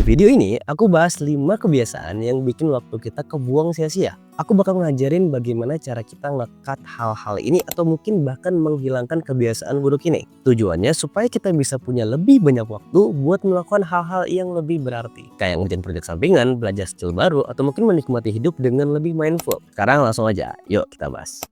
video ini aku bahas 5 kebiasaan yang bikin waktu kita kebuang sia-sia. Aku bakal ngajarin bagaimana cara kita nge-cut hal-hal ini atau mungkin bahkan menghilangkan kebiasaan buruk ini. Tujuannya supaya kita bisa punya lebih banyak waktu buat melakukan hal-hal yang lebih berarti. Kayak ngerjain proyek sampingan, belajar skill baru, atau mungkin menikmati hidup dengan lebih mindful. Sekarang langsung aja, yuk kita bahas.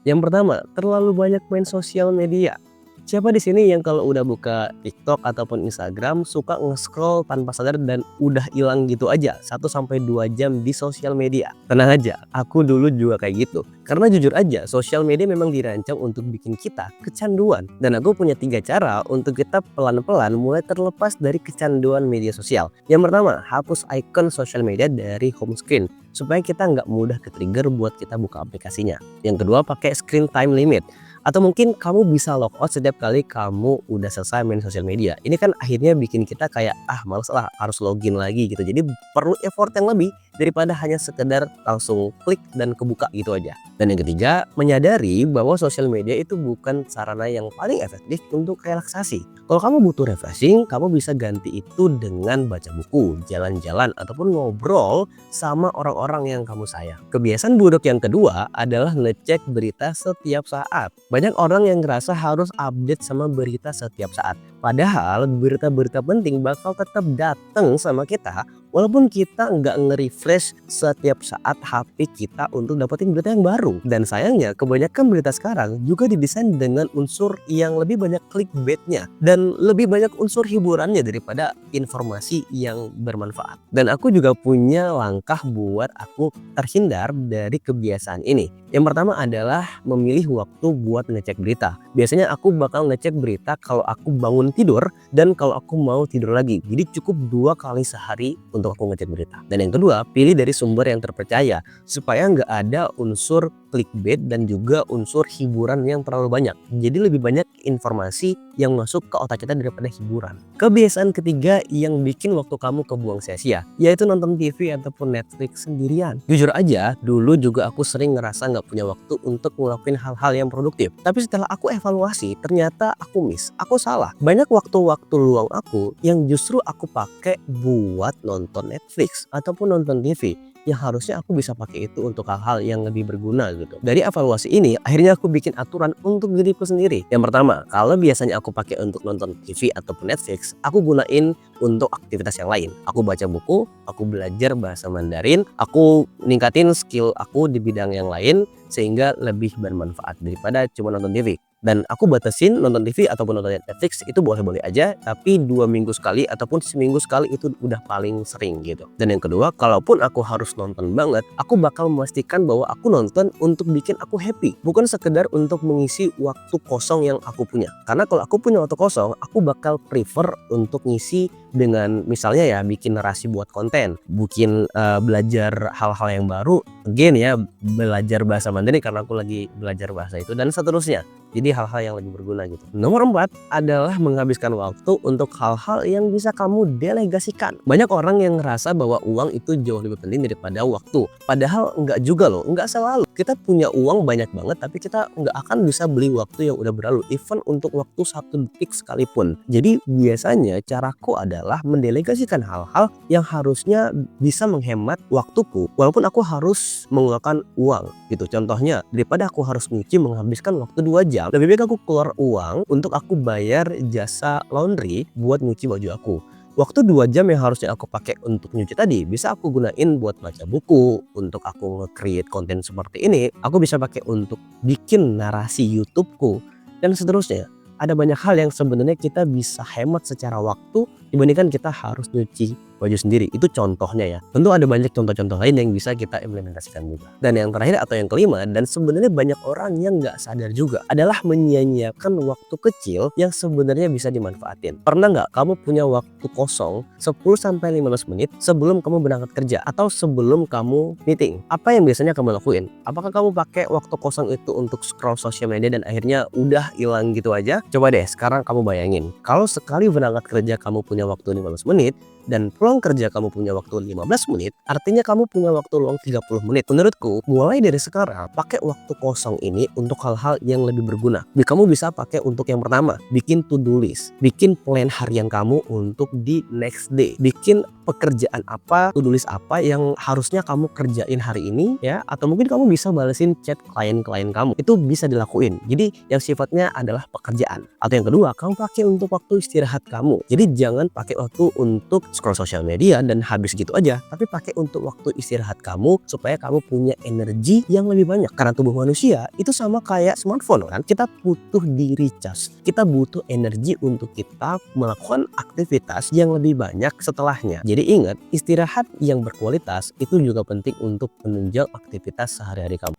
Yang pertama, terlalu banyak main sosial media. Siapa di sini yang kalau udah buka TikTok ataupun Instagram suka nge-scroll tanpa sadar dan udah hilang gitu aja 1-2 jam di sosial media? Tenang aja, aku dulu juga kayak gitu. Karena jujur aja, sosial media memang dirancang untuk bikin kita kecanduan. Dan aku punya 3 cara untuk kita pelan-pelan mulai terlepas dari kecanduan media sosial. Yang pertama, hapus icon sosial media dari home screen supaya kita nggak mudah ke-trigger buat kita buka aplikasinya. Yang kedua, pakai screen time limit. Atau mungkin kamu bisa log out setiap kali kamu udah selesai main sosial media. Ini kan akhirnya bikin kita kayak males lah harus login lagi gitu. Jadi perlu effort yang lebih daripada hanya sekedar langsung klik dan kebuka gitu aja. Dan yang ketiga, menyadari bahwa sosial media itu bukan sarana yang paling efektif untuk relaksasi. Kalau kamu butuh refreshing, kamu bisa ganti itu dengan baca buku, jalan-jalan, ataupun ngobrol sama orang-orang yang kamu sayang. Kebiasaan buruk yang kedua adalah ngecek berita setiap saat. Banyak orang yang ngerasa harus update sama berita setiap saat. Padahal berita-berita penting bakal tetap datang sama kita walaupun kita nggak nge-refresh setiap saat HP kita untuk dapetin berita yang baru. Dan sayangnya kebanyakan berita sekarang juga didesain dengan unsur yang lebih banyak clickbaitnya dan lebih banyak unsur hiburannya daripada informasi yang bermanfaat. Dan aku juga punya langkah buat aku terhindar dari kebiasaan ini. Yang pertama adalah memilih waktu buat ngecek berita. Biasanya aku bakal ngecek berita kalau aku bangun tidur dan kalau aku mau tidur lagi. Jadi cukup 2 kali sehari untuk aku ngecek berita. Dan yang kedua, pilih dari sumber yang terpercaya supaya nggak ada unsur clickbait dan juga unsur hiburan yang terlalu banyak. Jadi lebih banyak informasi yang masuk ke otak kita daripada hiburan. Kebiasaan ketiga yang bikin waktu kamu kebuang sia-sia yaitu nonton TV ataupun Netflix sendirian. Jujur aja, dulu juga aku sering ngerasa nggak punya waktu untuk ngelakuin hal-hal yang produktif. Tapi setelah aku evaluasi, ternyata aku aku salah. Banyak waktu-waktu luang aku yang justru aku pakai buat nonton Netflix ataupun nonton TV. Yang harusnya aku bisa pakai itu untuk hal-hal yang lebih berguna gitu. Dari evaluasi ini, akhirnya aku bikin aturan untuk diriku sendiri. Yang pertama, kalau biasanya aku pakai untuk nonton TV ataupun Netflix, aku gunain untuk aktivitas yang lain. Aku baca buku, aku belajar bahasa Mandarin, aku ningkatin skill aku di bidang yang lain sehingga lebih bermanfaat daripada cuma nonton TV. Dan aku batasin nonton TV ataupun nonton Netflix itu boleh-boleh aja, tapi 2 minggu sekali ataupun seminggu sekali itu udah paling sering gitu. Dan yang kedua, kalaupun aku harus nonton banget, aku bakal memastikan bahwa aku nonton untuk bikin aku happy, bukan sekedar untuk mengisi waktu kosong yang aku punya. Karena kalau aku punya waktu kosong, aku bakal prefer untuk ngisi dengan misalnya ya bikin narasi buat konten, bikin belajar hal-hal yang baru, again ya belajar bahasa Mandarin karena aku lagi belajar bahasa itu dan seterusnya. Jadi hal-hal yang lebih berguna gitu. Nomor 4 adalah menghabiskan waktu untuk hal-hal yang bisa kamu delegasikan. Banyak orang yang ngerasa bahwa uang itu jauh lebih penting daripada waktu. Padahal enggak juga loh, enggak selalu. Kita punya uang banyak banget tapi kita enggak akan bisa beli waktu yang udah berlalu. Even untuk waktu 1 detik sekalipun. Jadi biasanya caraku adalah mendelegasikan hal-hal yang harusnya bisa menghemat waktuku. Walaupun aku harus mengeluarkan uang gitu. Contohnya daripada aku harus nyuci menghabiskan waktu 2 jam. Lebih baik aku keluar uang untuk aku bayar jasa laundry buat nyuci baju aku. Waktu 2 jam yang harusnya aku pakai untuk nyuci tadi bisa aku gunain buat baca buku, untuk aku nge-create konten seperti ini. Aku bisa pakai untuk bikin narasi YouTubeku dan seterusnya. Ada banyak hal yang sebenarnya kita bisa hemat secara waktu dibandingkan kita harus nyuci baju sendiri. Itu contohnya ya. Tentu ada banyak contoh-contoh lain yang bisa kita implementasikan juga. Dan yang terakhir atau yang kelima, dan sebenarnya banyak orang yang nggak sadar juga, adalah menyia-nyiakan waktu kecil yang sebenarnya bisa dimanfaatin. Pernah nggak kamu punya waktu kosong 10-15 menit sebelum kamu berangkat kerja atau sebelum kamu meeting? Apa yang biasanya kamu lakuin? Apakah kamu pakai waktu kosong itu untuk scroll sosial media dan akhirnya udah hilang gitu aja? Coba deh sekarang kamu bayangin, kalau sekali berangkat kerja kamu punya waktu 15 menit, dan pulang kerja kamu punya waktu 15 menit, artinya kamu punya waktu luang 30 menit. Menurutku, mulai dari sekarang, pakai waktu kosong ini untuk hal-hal yang lebih berguna. Kamu bisa pakai untuk yang pertama, bikin to-do list, bikin plan harian kamu untuk di next day, bikin pekerjaan apa, to-do list apa yang harusnya kamu kerjain hari ini ya, atau mungkin kamu bisa balesin chat klien-klien kamu. Itu bisa dilakuin. Jadi yang sifatnya adalah pekerjaan. Atau yang kedua, kamu pakai untuk waktu istirahat kamu. Jadi jangan pakai waktu untuk scroll sosial media dan habis gitu aja, tapi pakai untuk waktu istirahat kamu supaya kamu punya energi yang lebih banyak. Karena tubuh manusia itu sama kayak smartphone kan, kita butuh di recharge, kita butuh energi untuk kita melakukan aktivitas yang lebih banyak setelahnya. Jadi ingat, istirahat yang berkualitas itu juga penting untuk menunjang aktivitas sehari-hari kamu.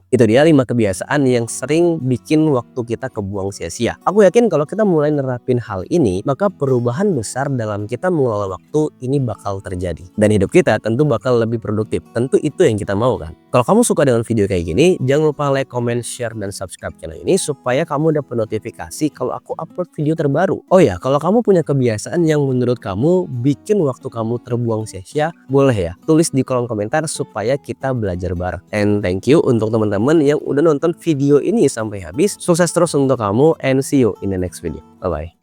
Itu dia 5 kebiasaan yang sering bikin waktu kita kebuang sia-sia. Aku yakin kalau kita mulai nerapin hal ini, maka perubahan besar dalam kita mengelola waktu ini bakal terjadi. Dan hidup kita tentu bakal lebih produktif. Tentu itu yang kita mau kan. Kalau kamu suka dengan video kayak gini, jangan lupa like, comment, share, dan subscribe channel ini supaya kamu dapat notifikasi kalau aku upload video terbaru. Oh ya, kalau kamu punya kebiasaan yang menurut kamu bikin waktu kamu terbuang sia-sia, boleh ya tulis di kolom komentar supaya kita belajar bareng. And thank you untuk teman-teman yang udah nonton video ini sampai habis. Sukses terus untuk kamu and see you in the next video. Bye bye.